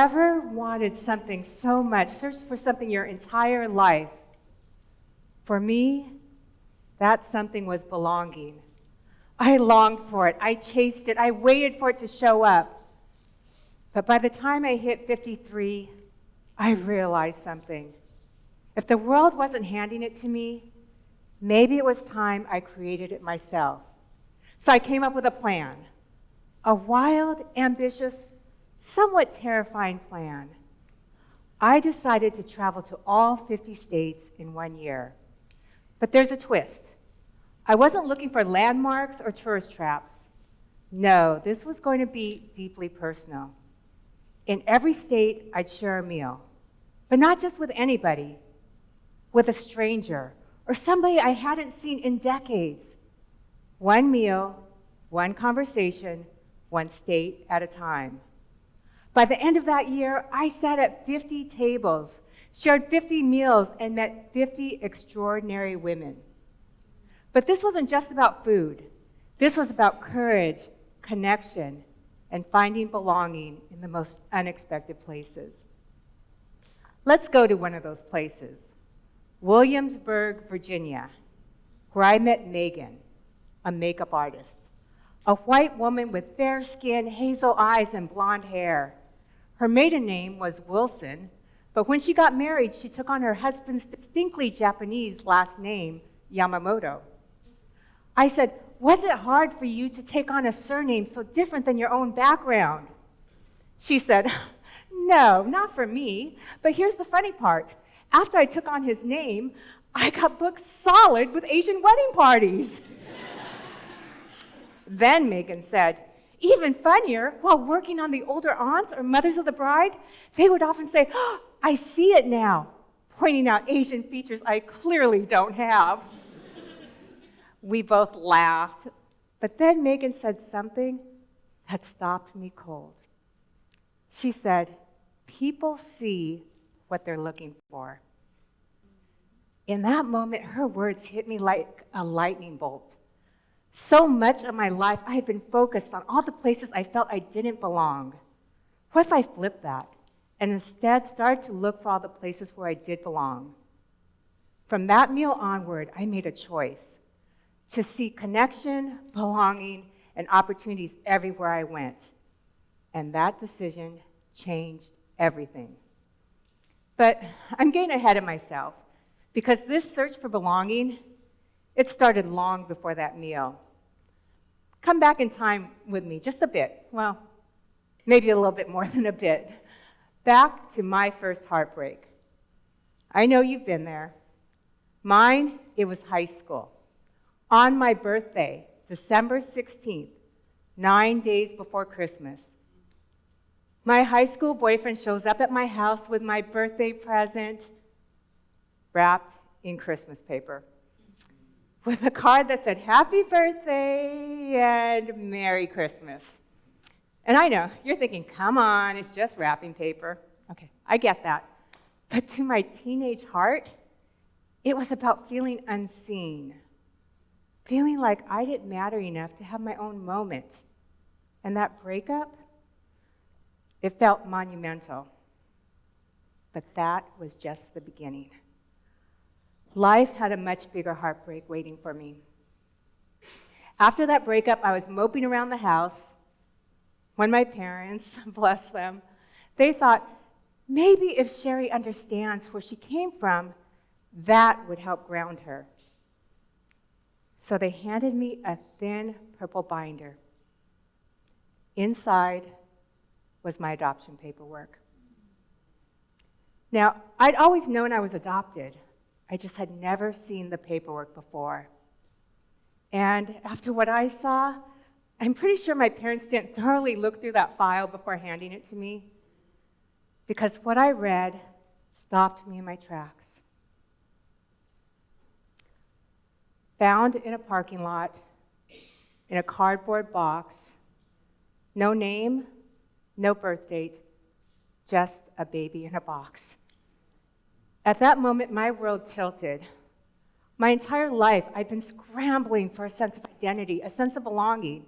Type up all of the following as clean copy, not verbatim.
ever wanted something so much, searched for something your entire life, for me, that something was belonging. I longed for it. I chased it. I waited for it to show up. But by the time I hit 53, I realized something. If the world wasn't handing it to me, maybe it was time I created it myself. So I came up with a plan, a wild, ambitious, somewhat terrifying plan. I decided to travel to all 50 states in 1 year. But there's a twist. I wasn't looking for landmarks or tourist traps. No, this was going to be deeply personal. In every state, I'd share a meal, but not just with anybody, with a stranger or somebody I hadn't seen in decades. One meal, one conversation, one state at a time. By the end of that year, I sat at 50 tables, shared 50 meals, and met 50 extraordinary women. But this wasn't just about food. This was about courage, connection, and finding belonging in the most unexpected places. Let's go to one of those places, Williamsburg, Virginia, where I met Megan, a makeup artist, a white woman with fair skin, hazel eyes, and blonde hair. Her maiden name was Wilson, but when she got married, she took on her husband's distinctly Japanese last name, Yamamoto. I said, was it hard for you to take on a surname so different than your own background? She said, no, not for me. But here's the funny part. After I took on his name, I got booked solid with Asian wedding parties. Then Megan said, even funnier, while working on the older aunts or mothers of the bride, they would often say, oh, I see it now, pointing out Asian features I clearly don't have. We both laughed, but then Megan said something that stopped me cold. She said, people see what they're looking for. In that moment, her words hit me like a lightning bolt. So much of my life, I had been focused on all the places I felt I didn't belong. What if I flipped that and instead started to look for all the places where I did belong? From that meal onward, I made a choice to seek connection, belonging, and opportunities everywhere I went. And that decision changed everything. But I'm getting ahead of myself, because this search for belonging, it started long before that meal. Come back in time with me just a bit. Well, maybe a little bit more than a bit. Back to my first heartbreak. I know you've been there. Mine, it was high school. On my birthday, December 16th, 9 days before Christmas, my high school boyfriend shows up at my house with my birthday present wrapped in Christmas paper, with a card that said, Happy Birthday and Merry Christmas. And I know, you're thinking, come on, it's just wrapping paper. Okay, I get that. But to my teenage heart, it was about feeling unseen, feeling like I didn't matter enough to have my own moment. And that breakup, it felt monumental. But that was just the beginning. Life had a much bigger heartbreak waiting for me. After that breakup, I was moping around the house when my parents, bless them, they thought, maybe if Shari understands where she came from, that would help ground her. So they handed me a thin purple binder. Inside was my adoption paperwork. Now, I'd always known I was adopted. I just had never seen the paperwork before. And after what I saw, I'm pretty sure my parents didn't thoroughly look through that file before handing it to me, because what I read stopped me in my tracks. Found in a parking lot, in a cardboard box, no name, no birth date, just a baby in a box. At that moment, my world tilted. My entire life, I'd been scrambling for a sense of identity, a sense of belonging.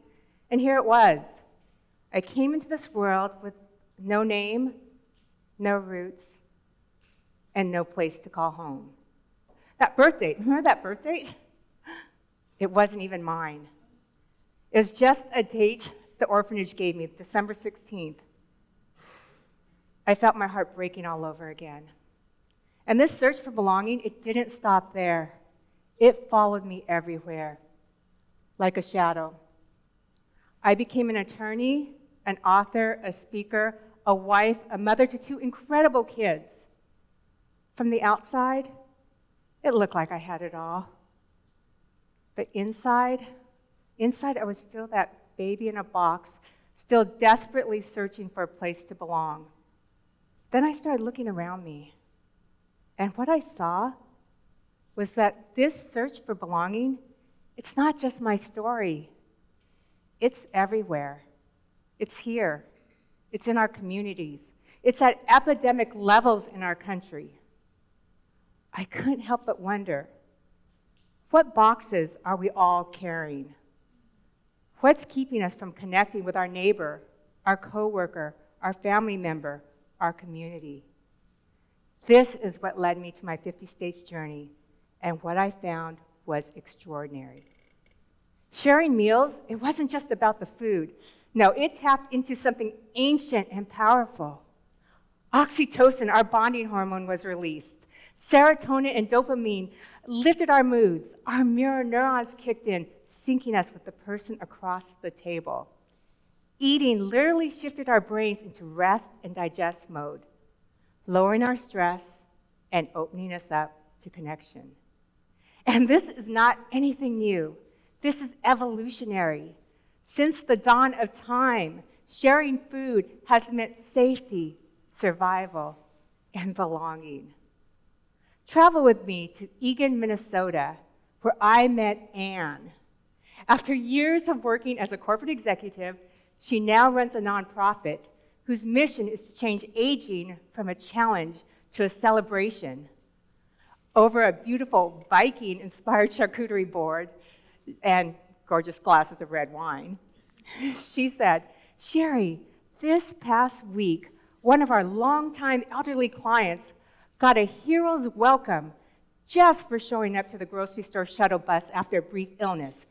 And here it was. I came into this world with no name, no roots, and no place to call home. That birth date, remember that birth date? It wasn't even mine. It was just a date the orphanage gave me, December 16th. I felt my heart breaking all over again. And this search for belonging, it didn't stop there. It followed me everywhere, like a shadow. I became an attorney, an author, a speaker, a wife, a mother to 2 incredible kids. From the outside, it looked like I had it all. But inside I was still that baby in a box, still desperately searching for a place to belong. Then I started looking around me, and what I saw was that this search for belonging, it's not just my story. It's everywhere. It's here. It's in our communities. It's at epidemic levels in our country. I couldn't help but wonder, what boxes are we all carrying? What's keeping us from connecting with our neighbor, our coworker, our family member, our community? This is what led me to my 50 states journey, and what I found was extraordinary. Sharing meals, it wasn't just about the food. No, it tapped into something ancient and powerful. Oxytocin, our bonding hormone, was released. Serotonin and dopamine lifted our moods. Our mirror neurons kicked in, syncing us with the person across the table. Eating literally shifted our brains into rest and digest mode, lowering our stress and opening us up to connection. And this is not anything new. This is evolutionary. Since the dawn of time, sharing food has meant safety, survival, and belonging. Travel with me to Eagan, Minnesota, where I met Anne. After years of working as a corporate executive, she now runs a nonprofit whose mission is to change aging from a challenge to a celebration. Over a beautiful Viking-inspired charcuterie board and gorgeous glasses of red wine, she said, "Shari, this past week, one of our longtime elderly clients got a hero's welcome just for showing up to the grocery store shuttle bus after a brief illness.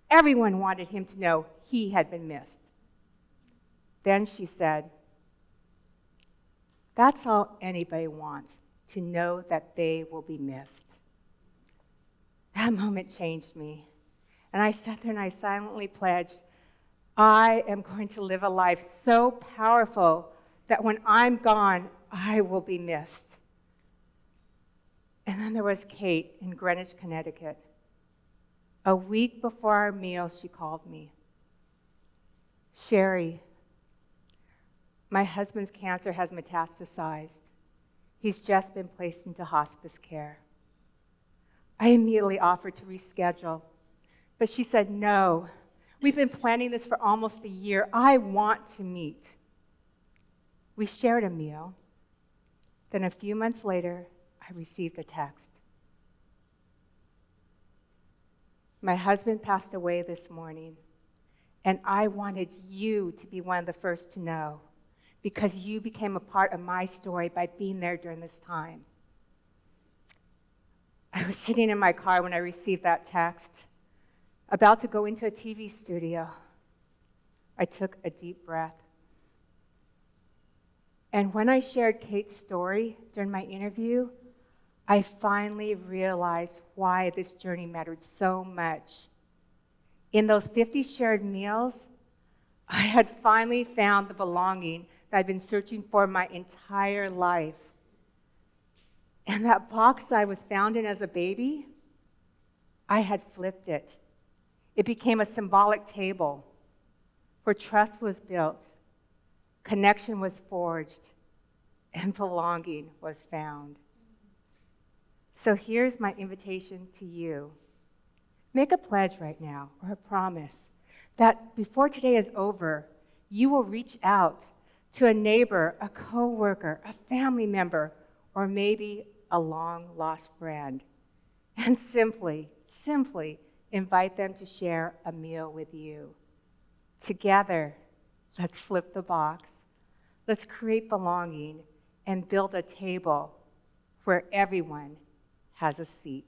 Everyone wanted him to know he had been missed." Then she said, "That's all anybody wants, to know that they will be missed." That moment changed me. And I sat there and I silently pledged, I am going to live a life so powerful that when I'm gone, I will be missed. And then there was Kate in Greenwich, Connecticut. A week before our meal, she called me. "Shari, my husband's cancer has metastasized. He's just been placed into hospice care." I immediately offered to reschedule, but she said, "No, we've been planning this for almost a year. I want to meet." We shared a meal. Then a few months later, I received a text. "My husband passed away this morning, and I wanted you to be one of the first to know, because you became a part of my story by being there during this time." I was sitting in my car when I received that text, about to go into a TV studio. I took a deep breath. And when I shared Kate's story during my interview, I finally realized why this journey mattered so much. In those 50 shared meals, I had finally found the belonging that I'd been searching for my entire life. And that box I was found in as a baby, I had flipped it. It became a symbolic table where trust was built, connection was forged, and belonging was found. So here's my invitation to you. Make a pledge right now, or a promise, that before today is over, you will reach out to a neighbor, a coworker, a family member, or maybe a long-lost friend, and simply invite them to share a meal with you. Together, let's flip the box. Let's create belonging and build a table where everyone has a seat.